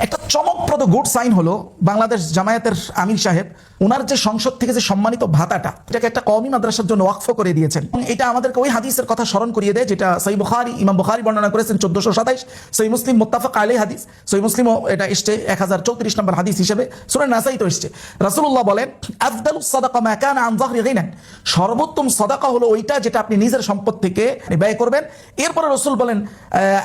একটা চমকপ্রদ good sign হলো বাংলাদেশ জামায়াতের আমির সাহেব ওনার যে সংসদ থেকে যে সম্মানিত ভাতাটা এটাকে একটা কওমি মাদ্রাসার জন্য ওয়াকফ করে দিয়েছেন। এটা আমাদেরকে ওই হাদিসের কথা স্মরণ করিয়ে দেয় যেটা সহিহ বুখারী, ইমাম বুখারী বর্ণনা করেছেন 1427, সহিহ মুসলিম মুত্তাফাক আলাইহি হাদিস, সহিহ মুসলিমও এটা এসছে 1034 নম্বর হাদিস হিসেবে, সূরা নাসাই তো এসছে। রাসূলুল্লাহ বলেন আফদালুস সাদাকা মা কানা আন যাহরি গিনান, সর্বোত্তম সাদাকা হলো ওইটা যেটা আপনি নিজের সম্পদ থেকে ব্যয় করবেন। এরপরে রাসূল বলেন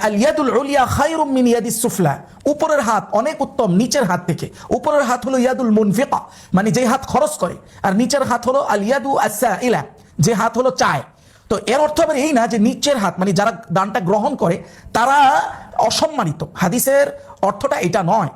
আল ইয়াদুল উলিয়া খায়রুম মিন ইয়াদিস সুফলা, উপরের হাত অনেক উত্তম নিচের হাত থেকে। উপরের হাত হলো ইয়াদুল মুনফিকা, মানে যে হাত খরচ করে, আর নিচের হাত হলো আল ইয়াদু আসসাইলা, যে হাত হলো চায়। তো এর অর্থ আবার এই না যে নিচের হাত মানে যারা দানটা গ্রহণ করে তারা অসম্মানিত, হাদিসের অর্থটা এটা নয়।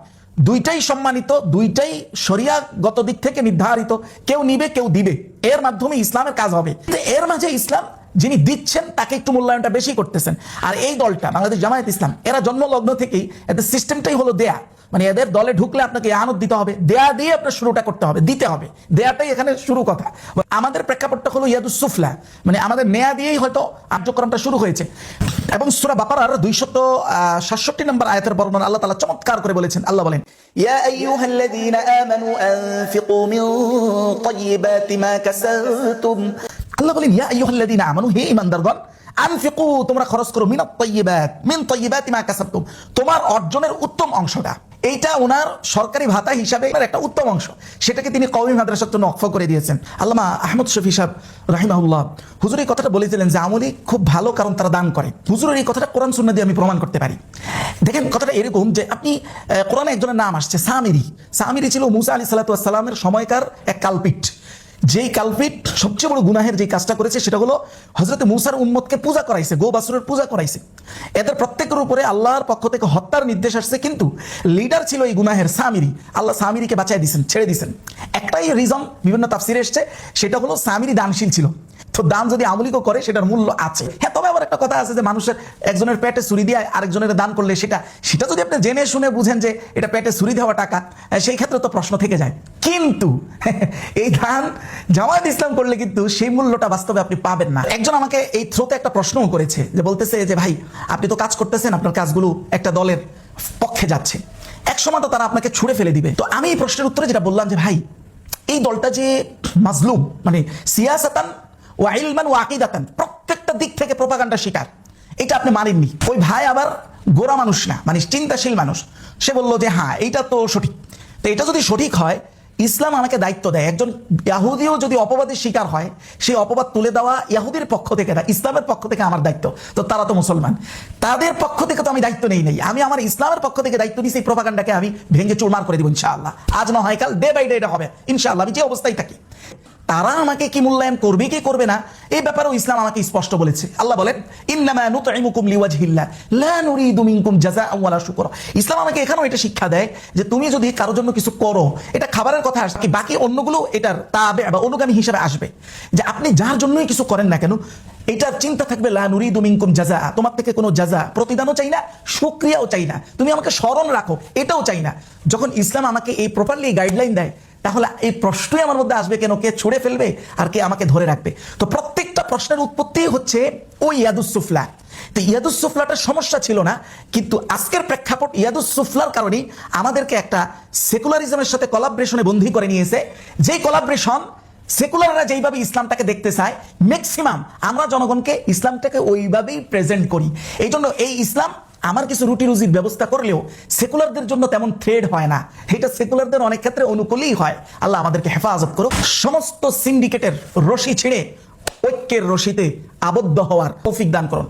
দুইটাই সম্মানিত, দুইটাই শরিয়াগত দিক থেকে নির্ধারিত, কেউ নিবে কেউ দিবে, এর মাধ্যমে ইসলামের কাজ হবে। এর মাঝে ইসলাম যিনি দিচ্ছেন তাকে একটু মূল্যায়নটা বেশি করতেছেন। আর এই দলটা বাংলাদেশ জামায়াত ইসলাম, এরা জন্মলগ্ন থেকেই এদের সিস্টেমটাই হলো দেয়া, মানে এদের দলে ঢুকলে আপনাকে আনত দিতে হবে, দেয়া দিয়ে আপনার শুরুটা করতে হবে, দিতে হবে, দেয়াটাই এখানে শুরু কথা। আমাদের প্রেক্ষাপটটা হলো ইয়াদুস সুফলা, মানে আমাদের নেয়া দিয়েই হয়তো কার্যক্রমটা শুরু হয়েছে। এবং সূরা বাকারার 267 নম্বর আয়াতের বর্ণনা আল্লাহ তাআলা চমৎকার করে বলেছেন। আল্লাহ বলেন ইয়া আইয়ুহাল্লাযীনা আমানু আনফিকু মিন তাইয়্যিবাতি মা কাসাবতুম, আল্লাহ বলেন ইয়া আইয়ুহাল্লাযীনা আমানু, হে ঈমানদারগণ, আনফিকু, তোমরা খরচ করো, মিনাত তাইয়্যিবাত, মিন তাইয়্যিবাতি মা কাসাবতুম, তোমার অর্জনের উত্তম অংশটা। এইটা ওনার সরকারি ভাতা হিসাবে একটা উত্তম অংশ, সেটাকে তিনি কওমি মাদ্রাসার জন্য ওয়াকফ করে দিয়েছেন। আল্লামা আহমদ শফি সাহেব রাহিমাহুল্লাহ হুজুর এই কথাটা বলেছিলেন যে আমলি খুব ভালো, কারণ তারা দান করে। হুজুরের এই কথাটা কোরআন সুন্নাহ দিয়ে আমি প্রমাণ করতে পারি। দেখেন কথাটা এরকম যে আপনি কোরআনে একজনের নাম আসছে সামিরি। সামিরি ছিল মুসা আলাইহিস সালাতু ওয়াস সালামের সময়কার এক কালপিট। যেই কালপিট সবচেয়ে বড় গুনাহের যে কাজটা করেছে সেটা হলো হযরত মুসার উম্মতকে পূজা করাইছে, গো বাছুরের পূজা করাইছে। এদের প্রত্যেকের উপরে আল্লাহর পক্ষ থেকে হত্যার নির্দেশ আসছে, কিন্তু লিডার ছিল এই গুনাহের সামিরি। আল্লাহ সামিরিকে বাঁচাই দিয়েছেন, ছেড়ে দিয়েছেন। একটাই রিজন বিভিন্ন তাফসিরে এসছে, সেটা হলো সামিরি দানশীল ছিল। তো দান যদি আমলিকও করে সেটার মূল্য আছে। হ্যাঁ, তবে আবার একটা কথা আছে যে মানুষের একজনের পেটে ছুরি দিয়ে আরেকজনের দান করলে সেটা যদি আপনি জেনে শুনে বুঝেন যে এটা পেটে ছুরি দেওয়া টাকা, সেই ক্ষেত্রে তো প্রশ্ন থেকে যায়। কিন্তু এই দান জামায়াত ইসলাম করলে কিন্তু সেই মূল্যটা বাস্তবে আপনি পাবেন না। একজন আমাকে এই থ্রোতে একটা প্রশ্নও করেছে, যে বলতেছে যে ভাই আপনি তো কাজ করতেছেন, আপনার কাজগুলো একটা দলের পক্ষে যাচ্ছে, এক সময় তো তারা আপনাকে ছুঁড়ে ফেলে দিবে। তো আমি এই প্রশ্নের উত্তরে যেটা বললাম যে ভাই এই দলটা যে মাজলুম, মানে সিয়াসাতান ওয়া ইলমান ওয়া আকীদাতান, প্রত্যেকটা দিক থেকে প্রোপাগান্ডা শিকার, এটা আপনি মানেননি। ওই ভাই আবার গোরা মানুষ না, মানে চিন্তাশীল মানুষ। সে বলল যে হ্যাঁ এইটা তো সঠিক। তো এটা যদি সঠিক হয়, ইসলাম আমাকে দায়িত্ব দেয়, একজন ইহুদিও যদি অপবাদের শিকার হয়, সেই অপবাদ তুলে দেওয়া ইহুদির পক্ষ থেকে না, ইসলামের পক্ষ থেকে আমার দায়িত্ব। তো তারা তো মুসলমান, তাদের পক্ষ থেকে তো আমি দায়িত্ব নেই। আমি আমার ইসলামের পক্ষ থেকে দায়িত্ব নিই, সেই প্রোপাগান্ডাকে আমি ভেঙে চুরমার করে দিব ইনশাআল্লাহ। আজ না হয় কাল, ডে বাই ডে এটা হবে ইনশাআল্লাহ, আমি যে অবস্থায় থাকি। তারা আমাকে কি মূল্যায়ন করবে কি করবে না, এই ব্যাপারেও ইসলাম আমাকে স্পষ্ট বলেছে। আল্লাহ বলেন ইন্নামা নুতঈমুকুম লিওয়াজহিল্লাহ লা নুরিদু মিনকুম জাযাআন ওয়ালা শুকরা। ইসলাম আমাকে এখানেও এটা শিক্ষা দেয় যে তুমি যদি কারোর জন্য কিছু করো, এটা খাবারের কথা আসে, বাকি অন্যগুলো এটার তাবে বা অনুগামী হিসেবে আসবে। যে আপনি যার জন্যই কিছু করেন না কেন, এটার চিন্তা থাকবে লা নুরিদু মিনকুম জাযা, তোমার থেকে কোনো জাযা প্রতিদানও চাই না, শুকরিয়াও চাই না, তুমি আমাকে স্মরণ রাখো এটাও চাই না। যখন ইসলাম আমাকে এই প্রপারলি গাইডলাইন দেয়, তাহলে এই প্রশ্নই আমার মধ্যে আসবে কেন, কে ছুড়ে ফেলবে আর কে আমাকে ধরে রাখবে। তো প্রত্যেকটা প্রশ্নের উৎপত্তি হচ্ছে ওই ইয়াদুস সুফলা। তো ইয়াদুস সুফলাটার সমস্যা ছিল না, কিন্তু আজকের প্রেক্ষাপট ইয়াদুস সুফলার কারণেই আমাদেরকে একটা সেকুলারিজমের সাথে কোলাবরেশনে বন্দী করে নিয়েছে। যেই কোলাবরেশন সেকুলাররা যেইভাবে ইসলামটাকে দেখতে চায়, ম্যাক্সিমাম আমরা জনগণকে ইসলামটাকে ওইভাবেই প্রেজেন্ট করি। এই জন্য এই ইসলাম আমার কিছু রুটি রুজির ব্যবস্থা করলেও সেকুলারদের জন্য তেমন থ্রেড হয় না, এটা সেকুলারদের অনেক ক্ষেত্রে অনুকূলেই হয়। আল্লাহ আমাদেরকে হেফাজত করুক, সমস্ত সিন্ডিকেটের রশি ছিঁড়ে ঐক্যের রশিতে আবদ্ধ হওয়ার তৌফিক দান করুন।